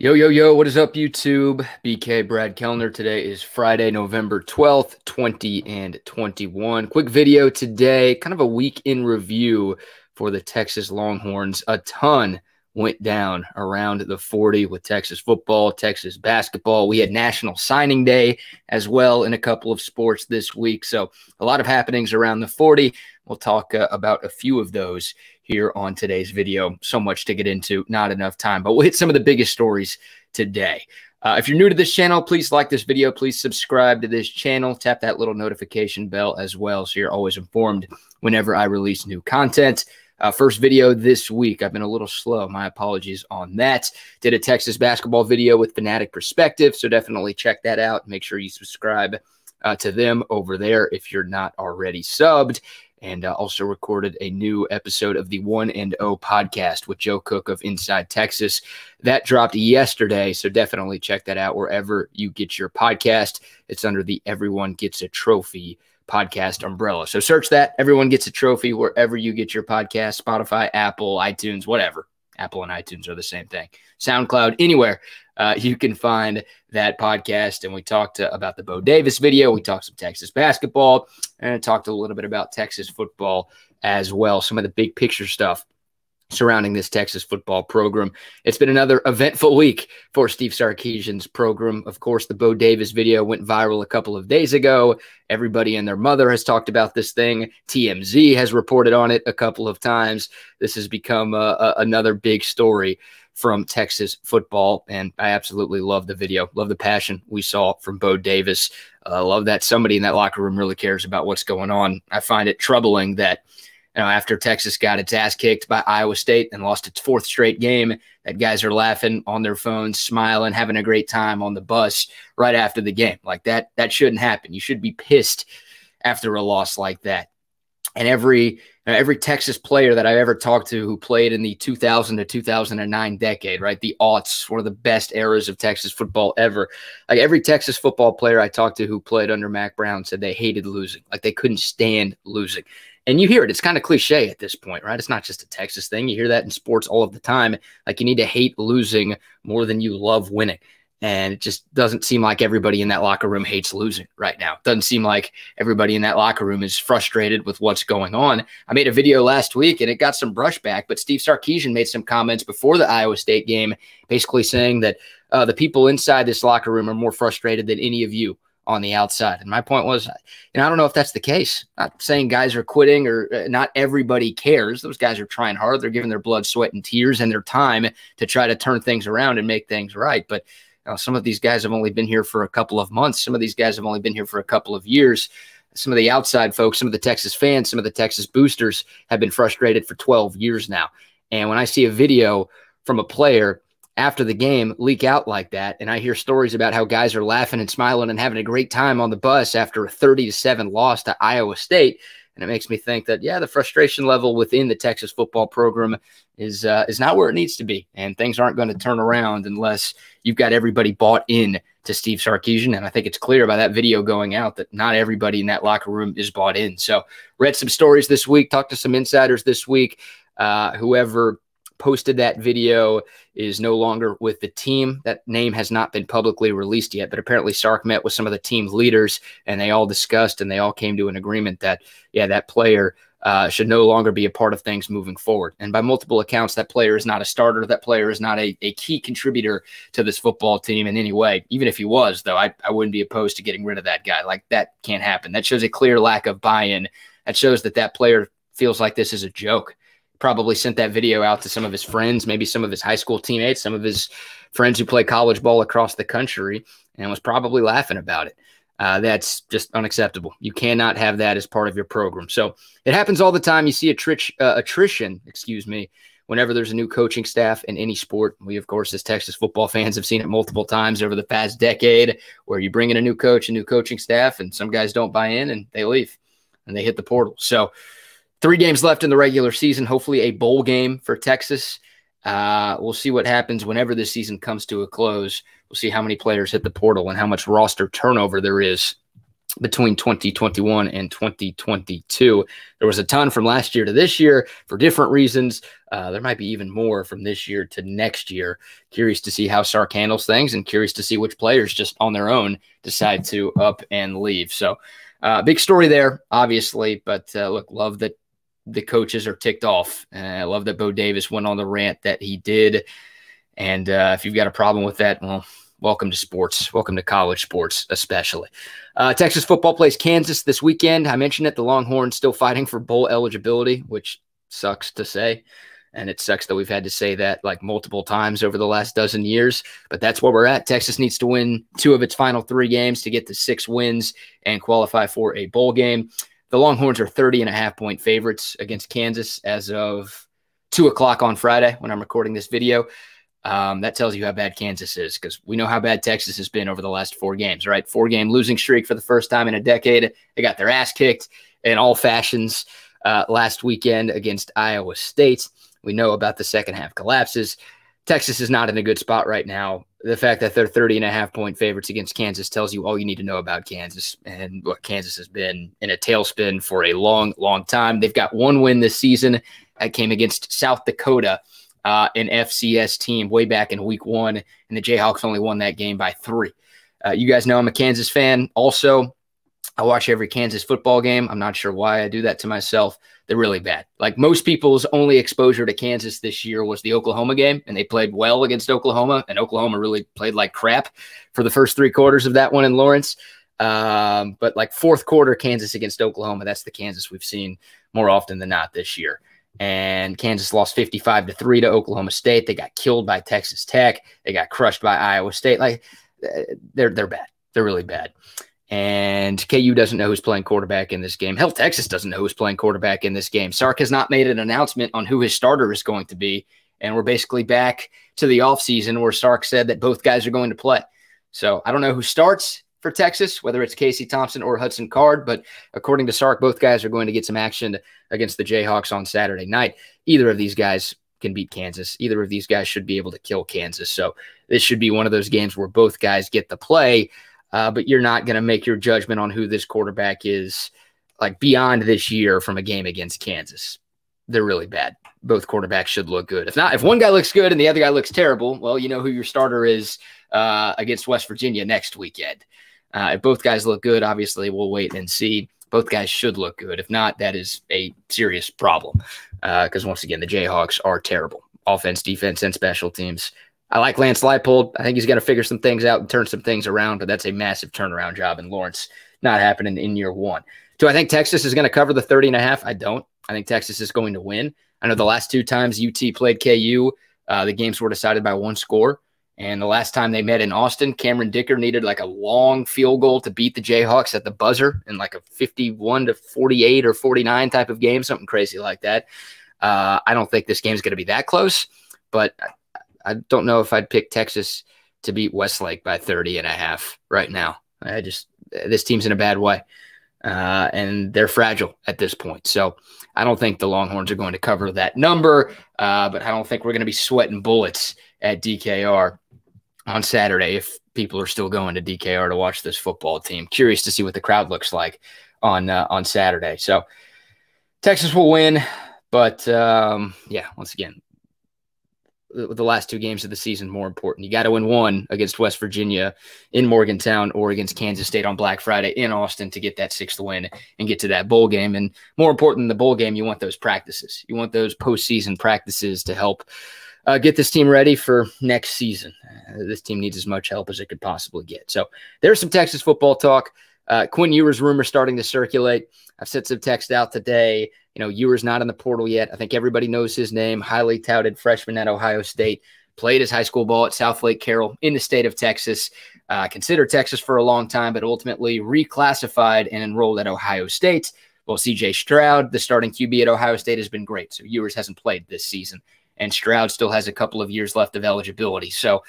Yo, yo, yo, what is up, YouTube? BK Brad Kellner. Today is Friday, November 12th, 2021. Quick video today, kind of a week in review for the Texas Longhorns. A ton went down around the 40 with Texas football, Texas basketball. We had National Signing Day as well in a couple of sports this week. So a lot of happenings around the 40. We'll talk about a few of those here on today's video. So much to get into, not enough time, but we'll hit some of the biggest stories today. If you're new to this channel, please like this video. Please subscribe to this channel. Tap that little notification bell as well so you're always informed whenever I release new content. First video this week. I've been a little slow. My apologies on that. Did a Texas basketball video with Fanatic Perspective, so definitely check that out. Make sure you subscribe to them over there if you're not already subbed. And also recorded a new episode of the 1-0 podcast with Joe Cook of Inside Texas. That dropped yesterday, so definitely check that out wherever you get your podcast. It's under the Everyone Gets a Trophy podcast umbrella. So search that, Everyone Gets a Trophy, wherever you get your podcast, Spotify, Apple, iTunes, whatever. Apple and iTunes are the same thing. SoundCloud, anywhere you can find that podcast. And we talked about the Bo Davis video. We talked some Texas basketball and talked a little bit about Texas football as well. Some of the big picture stuff surrounding this Texas football program. It's been another eventful week for Steve Sarkisian's program. Of course, the Bo Davis video went viral a couple of days ago. Everybody and their mother has talked about this thing. TMZ has reported on it a couple of times. This has become another big story from Texas football, and I absolutely love the video. Love the passion we saw from Bo Davis. Love that somebody in that locker room really cares about what's going on. I find it troubling that after Texas got its ass kicked by Iowa State and lost its fourth straight game, that guys are laughing on their phones, smiling, having a great time on the bus right after the game. Like that shouldn't happen. You should be pissed after a loss like that. And every Texas player that I've ever talked to who played in the 2000 to 2009 decade, right, the aughts, one of the best eras of Texas football ever. Like every Texas football player I talked to who played under Mac Brown said they hated losing, like they couldn't stand losing. And you hear it. It's kind of cliche at this point, right? It's not just a Texas thing. You hear that in sports all of the time. Like you need to hate losing more than you love winning. And it just doesn't seem like everybody in that locker room hates losing right now. It doesn't seem like everybody in that locker room is frustrated with what's going on. I made a video last week, and it got some brushback, but Steve Sarkisian made some comments before the Iowa State game basically saying that the people inside this locker room are more frustrated than any of you on the outside. And my point was, I don't know if that's the case. I'm not saying guys are quitting or not everybody cares. Those guys are trying hard. They're giving their blood, sweat, and tears and their time to try to turn things around and make things right. But some of these guys have only been here for a couple of months. Some of these guys have only been here for a couple of years. Some of the outside folks, some of the Texas fans, some of the Texas boosters have been frustrated for 12 years now. And when I see a video from a player after the game leak out like that, and I hear stories about how guys are laughing and smiling and having a great time on the bus after a 30-7 loss to Iowa State, and it makes me think that, yeah, the frustration level within the Texas football program is not where it needs to be. And things aren't going to turn around unless you've got everybody bought in to Steve Sarkisian. And I think it's clear by that video going out that not everybody in that locker room is bought in. So read some stories this week, talked to some insiders this week. Whoever posted that video is no longer with the team. That name has not been publicly released yet, but apparently Sark met with some of the team's leaders and they all discussed and they all came to an agreement that, yeah, that player should no longer be a part of things moving forward. And by multiple accounts, that player is not a starter. That player is not a key contributor to this football team in any way. Even if he was, though, I wouldn't be opposed to getting rid of that guy. Like, that can't happen. That shows a clear lack of buy-in. That shows that that player feels like this is a joke. Probably sent that video out to some of his friends, maybe some of his high school teammates, some of his friends who play college ball across the country, and was probably laughing about it. That's just unacceptable. You cannot have that as part of your program. So it happens all the time. You see attrition, whenever there's a new coaching staff in any sport. We, of course, as Texas football fans, have seen it multiple times over the past decade where you bring in a new coach, a new coaching staff, and some guys don't buy in and they leave and they hit the portal. So 3 games left in the regular season, hopefully a bowl game for Texas. We'll see what happens whenever this season comes to a close. We'll see how many players hit the portal and how much roster turnover there is between 2021 and 2022. There was a ton from last year to this year for different reasons. There might be even more from this year to next year. Curious to see how Sark handles things, and curious to see which players just on their own decide to up and leave. So big story there, obviously. But look, love that the coaches are ticked off. I love that Bo Davis went on the rant that he did. And if you've got a problem with that, well, welcome to sports. Welcome to college sports, especially. Texas football plays Kansas this weekend. I mentioned it. The Longhorns still fighting for bowl eligibility, which sucks to say. And it sucks that we've had to say that like multiple times over the last dozen years. But that's where we're at. Texas needs to win 2 of its final 3 games to get to 6 wins and qualify for a bowl game. The Longhorns are 30.5-point favorites against Kansas as of 2 o'clock on Friday when I'm recording this video. That tells you how bad Kansas is, because we know how bad Texas has been over the last 4 games, right? 4-game losing streak for the first time in a decade. They got their ass kicked in all fashions last weekend against Iowa State. We know about the second half collapses. Texas is not in a good spot right now. The fact that they're 30.5-point favorites against Kansas tells you all you need to know about Kansas. And look, Kansas has been in a tailspin for a long, long time. They've got 1 win this season that came against South Dakota, an FCS team way back in week 1, and the Jayhawks only won that game by 3. You guys know I'm a Kansas fan. Also, I watch every Kansas football game. I'm not sure why I do that to myself. They're really bad. Like most people's only exposure to Kansas this year was the Oklahoma game, and they played well against Oklahoma, and Oklahoma really played like crap for the first 3 quarters of that one in Lawrence. But like 4th quarter Kansas against Oklahoma, that's the Kansas we've seen more often than not this year. And Kansas lost 55-3 to Oklahoma State. They got killed by Texas Tech. They got crushed by Iowa State. Like they're bad. They're really bad. And KU doesn't know who's playing quarterback in this game. Hell, Texas doesn't know who's playing quarterback in this game. Sark has not made an announcement on who his starter is going to be. And we're basically back to the offseason where Sark said that both guys are going to play. So I don't know who starts for Texas, whether it's Casey Thompson or Hudson Card, but according to Sark, both guys are going to get some action against the Jayhawks on Saturday night. Either of these guys can beat Kansas. Either of these guys should be able to kill Kansas. So this should be one of those games where both guys get the play, but you're not going to make your judgment on who this quarterback is like beyond this year from a game against Kansas. They're really bad. Both quarterbacks should look good. If not, if one guy looks good and the other guy looks terrible, well, you know who your starter is against West Virginia next weekend. If both guys look good, obviously we'll wait and see. Both guys should look good. If not, that is a serious problem because, once again, the Jayhawks are terrible. Offense, defense, and special teams. I like Lance Leipold. I think he's going to figure some things out and turn some things around, but that's a massive turnaround job in Lawrence. Not happening in year 1. Do I think Texas is going to cover the 30.5? I don't. I think Texas is going to win. I know the last 2 times UT played KU, the games were decided by 1 score. And the last time they met in Austin, Cameron Dicker needed like a long field goal to beat the Jayhawks at the buzzer in like a 51-48 or 49 type of game, something crazy like that. I don't think this game is going to be that close, but I don't know if I'd pick Texas to beat Westlake by 30.5 right now. This team's in a bad way, and they're fragile at this point. So I don't think the Longhorns are going to cover that number, but I don't think we're going to be sweating bullets at DKR on Saturday if people are still going to DKR to watch this football team. Curious to see what the crowd looks like on Saturday. So Texas will win, but yeah, once again, the last 2 games of the season more important. You got to win 1 against West Virginia in Morgantown or against Kansas State on Black Friday in Austin to get that 6th win and get to that bowl game. And more important than the bowl game, you want those practices. You want those postseason practices to help get this team ready for next season. This team needs as much help as it could possibly get. So there's some Texas football talk. Quinn Ewers rumor starting to circulate. I've sent some text out today. You know, Ewers not in the portal yet. I think everybody knows his name. Highly touted freshman at Ohio State. Played his high school ball at South Lake Carroll in the state of Texas. Considered Texas for a long time, but ultimately reclassified and enrolled at Ohio State. Well, C.J. Stroud, the starting QB at Ohio State, has been great. So Ewers hasn't played this season. And Stroud still has a couple of years left of eligibility. So,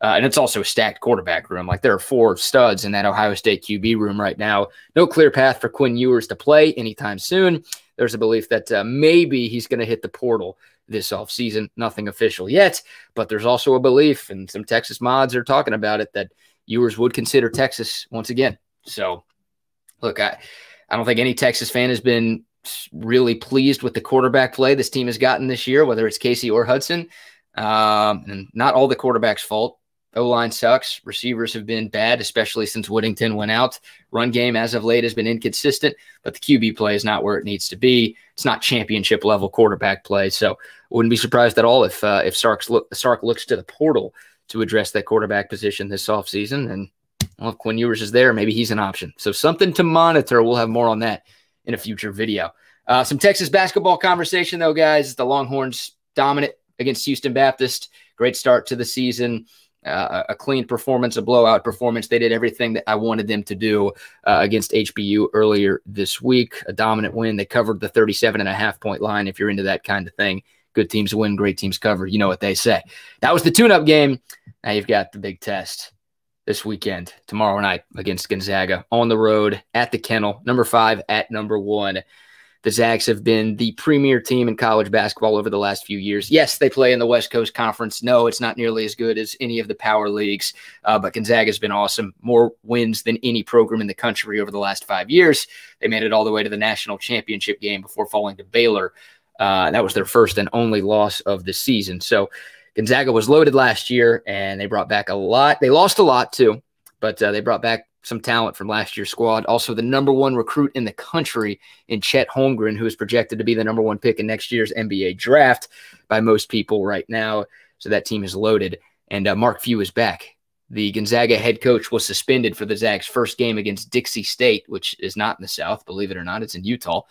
and it's also a stacked quarterback room. Like there are 4 studs in that Ohio State QB room right now. No clear path for Quinn Ewers to play anytime soon. There's a belief that maybe he's going to hit the portal this offseason. Nothing official yet, but there's also a belief, and some Texas mods are talking about it, that Ewers would consider Texas once again. So Look, I don't think any Texas fan has been really pleased with the quarterback play this team has gotten this year, whether it's Casey or Hudson. And not all the quarterback's fault. O-line sucks. Receivers have been bad, especially since Whittington went out. Run game as of late has been inconsistent, but the QB play is not where it needs to be. It's not championship level quarterback play. So wouldn't be surprised at all if Sark looks to the portal to address that quarterback position this offseason. And well, if Quinn Ewers is there, maybe he's an option. So something to monitor. We'll have more on that in a future video. Some Texas basketball conversation, though, guys. The Longhorns dominant against Houston Baptist. Great start to the season. A clean performance, a blowout performance. They did everything that I wanted them to do against HBU earlier this week. A dominant win. They covered the 37.5-point line. If you're into that kind of thing, good teams win, great teams cover. You know what they say. That was the tune-up game. Now you've got the big test this weekend, tomorrow night against Gonzaga on the road at the Kennel, number 5 at number 1. The Zags have been the premier team in college basketball over the last few years. Yes, they play in the West Coast Conference. No, it's not nearly as good as any of the power leagues, but Gonzaga has been awesome. More wins than any program in the country over the last 5 years. They made it all the way to the national championship game before falling to Baylor. That was their first and only loss of the season. So Gonzaga was loaded last year, and they brought back a lot. They lost a lot, too, but they brought back some talent from last year's squad. Also, the number 1 recruit in the country in Chet Holmgren, who is projected to be the number 1 pick in next year's NBA draft by most people right now. So that team is loaded. And Mark Few is back. The Gonzaga head coach was suspended for the Zags' first game against Dixie State, which is not in the South, believe it or not. It's in Utah.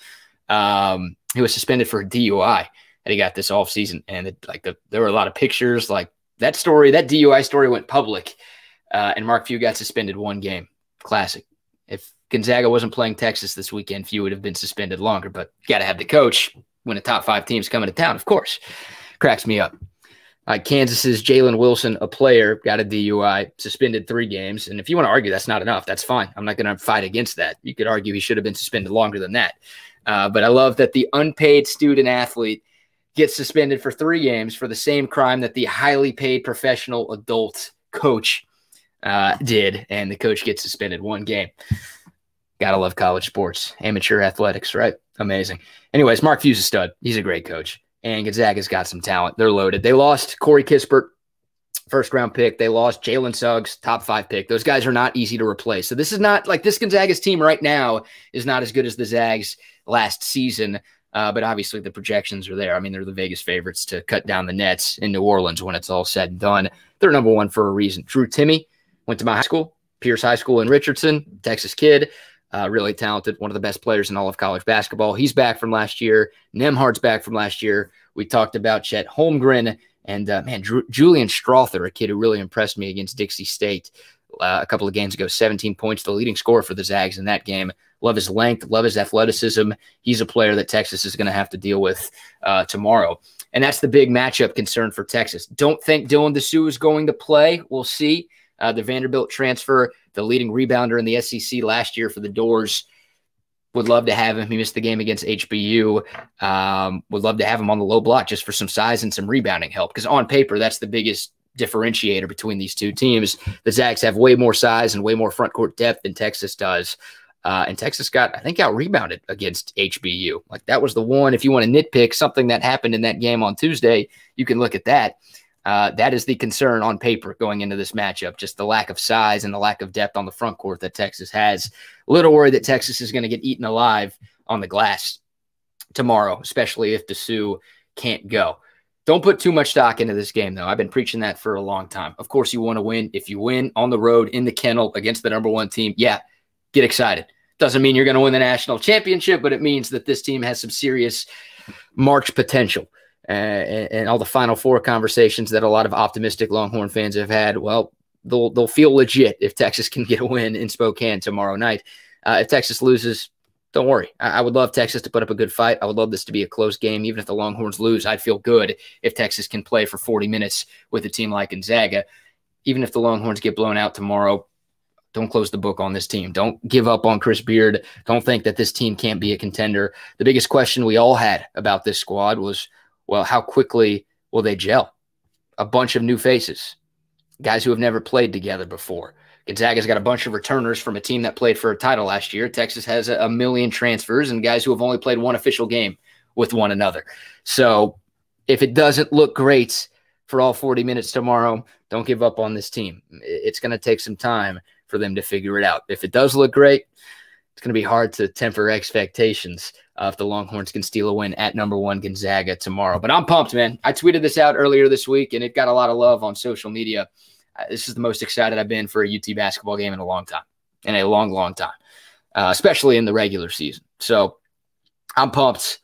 He was suspended for a DUI that he got this offseason. And there were a lot of pictures. Like that DUI story went public, and Mark Few got suspended 1 game. Classic. If Gonzaga wasn't playing Texas this weekend, Few would have been suspended longer, but got to have the coach when a top 5 team's coming to town, of course. Cracks me up. Kansas's Jalen Wilson, a player, got a DUI, suspended 3 games. And if you want to argue that's not enough, that's fine. I'm not going to fight against that. You could argue he should have been suspended longer than that. But I love that the unpaid student athlete gets suspended for 3 games for the same crime that the highly paid professional adult coach did, and the coach gets suspended 1 game. Gotta love college sports, amateur athletics, right? Amazing. Anyways, Mark Few's a stud. He's a great coach, and Gonzaga's got some talent. They're loaded. They lost Corey Kispert, first-round pick. They lost Jalen Suggs, top 5 pick. Those guys are not easy to replace. So this is not like this Gonzaga's team right now is not as good as the Zags last season, but obviously the projections are there. I mean, they're the Vegas favorites to cut down the nets in New Orleans when it's all said and done. They're number 1 for a reason. Drew Timme went to my high school, Pierce High School in Richardson, Texas kid, really talented, one of the best players in all of college basketball. He's back from last year. Nembhard's back from last year. We talked about Chet Holmgren and, Julian Strother, a kid who really impressed me against Dixie State a couple of games ago, 17 points, the leading scorer for the Zags in that game. Love his length, love his athleticism. He's a player that Texas is going to have to deal with tomorrow. And that's the big matchup concern for Texas. Don't think Dylan Dessou is going to play. We'll see. The Vanderbilt transfer, the leading rebounder in the SEC last year for the Doors. Would love to have him. He missed the game against HBU. Would love to have him on the low block just for some size and some rebounding help. Because on paper, that's the biggest differentiator between these two teams. The Zags have way more size and way more front court depth than Texas does. And Texas got, I think, out-rebounded against HBU. Like, that was the one. If you want to nitpick something that happened in that game on Tuesday, you can look at that. That is the concern on paper going into this matchup, just the lack of size and the lack of depth on the front court that Texas has. A little worried that Texas is going to get eaten alive on the glass tomorrow, especially if Dessou can't go. Don't put too much stock into this game, though. I've been preaching that for a long time. Of course, you want to win. If you win on the road in the Kennel against the number 1 team, yeah, get excited. Doesn't mean you're going to win the national championship, but it means that this team has some serious March potential. And all the Final Four conversations that a lot of optimistic Longhorn fans have had, well, they'll feel legit if Texas can get a win in Spokane tomorrow night. If Texas loses, don't worry. I would love Texas to put up a good fight. I would love this to be a close game. Even if the Longhorns lose, I'd feel good if Texas can play for 40 minutes with a team like Gonzaga. Even if the Longhorns get blown out tomorrow, don't close the book on this team. Don't give up on Chris Beard. Don't think that this team can't be a contender. The biggest question we all had about this squad was, well, how quickly will they gel? A bunch of new faces, guys who have never played together before, Gonzaga's got a bunch of returners from a team that played for a title last year. Texas has a million transfers and guys who have only played one official game with one another. So if it doesn't look great for all 40 minutes tomorrow, don't give up on this team. It's going to take some time for them to figure it out. If it does look great, it's going to be hard to temper expectations if the Longhorns can steal a win at #1 Gonzaga tomorrow. But I'm pumped, man. I tweeted this out earlier this week, and it got a lot of love on social media. This is the most excited I've been for a UT basketball game in a long time, long time, especially in the regular season. So I'm pumped.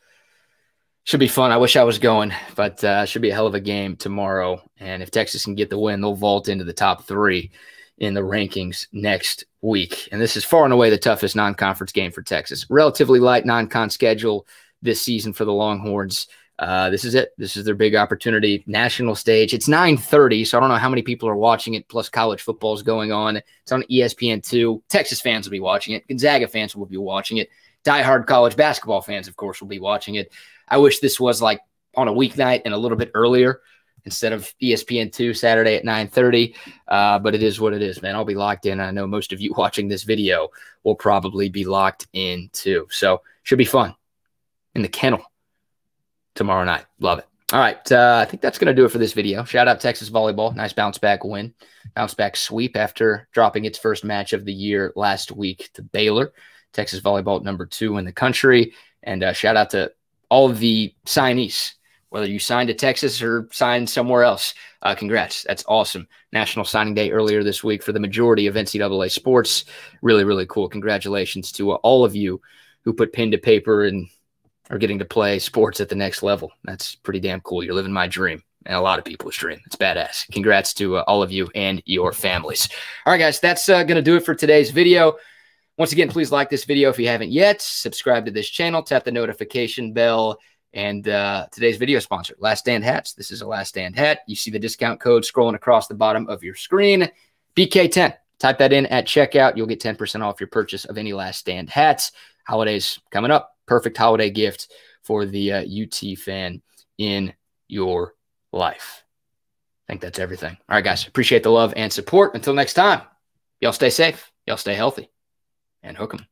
Should be fun. I wish I was going, but should be a hell of a game tomorrow. And if Texas can get the win, they'll vault into the top 3 in the rankings next week. And this is far and away the toughest non-conference game for Texas. Relatively light non-con schedule this season for the Longhorns. This is it. This is their big opportunity. National stage. It's 9:30, so I don't know how many people are watching it, plus college football is going on. It's on ESPN2. Texas fans will be watching it. Gonzaga fans will be watching it. Diehard college basketball fans, of course, will be watching it. I wish this was like on a weeknight and a little bit earlier instead of ESPN2 Saturday at 9:30. But it is what it is, man. I'll be locked in. I know most of you watching this video will probably be locked in too. So should be fun in the kennel tomorrow night. Love it. All right. I think that's going to do it for this video. Shout out Texas volleyball. Nice bounce back win. Bounce back sweep after dropping its first match of the year last week to Baylor. Texas volleyball at #2 in the country. And shout out to all of the signees, whether you signed to Texas or signed somewhere else. Congrats. That's awesome. National Signing Day earlier this week for the majority of NCAA sports. Really, really cool. Congratulations to all of you who put pen to paper and are getting to play sports at the next level. That's pretty damn cool. You're living my dream and a lot of people's dream. It's badass. Congrats to all of you and your families. All right, guys, that's going to do it for today's video. Once again, please like this video if you haven't yet. Subscribe to this channel. Tap the notification bell. And today's video sponsor, Last Stand Hats. This is a Last Stand hat. You see the discount code scrolling across the bottom of your screen. BK10. Type that in at checkout. You'll get 10% off your purchase of any Last Stand hats. Holidays coming up. Perfect holiday gift for the UT fan in your life. I think that's everything. All right, guys. Appreciate the love and support. Until next time, y'all stay safe. Y'all stay healthy. And hook 'em.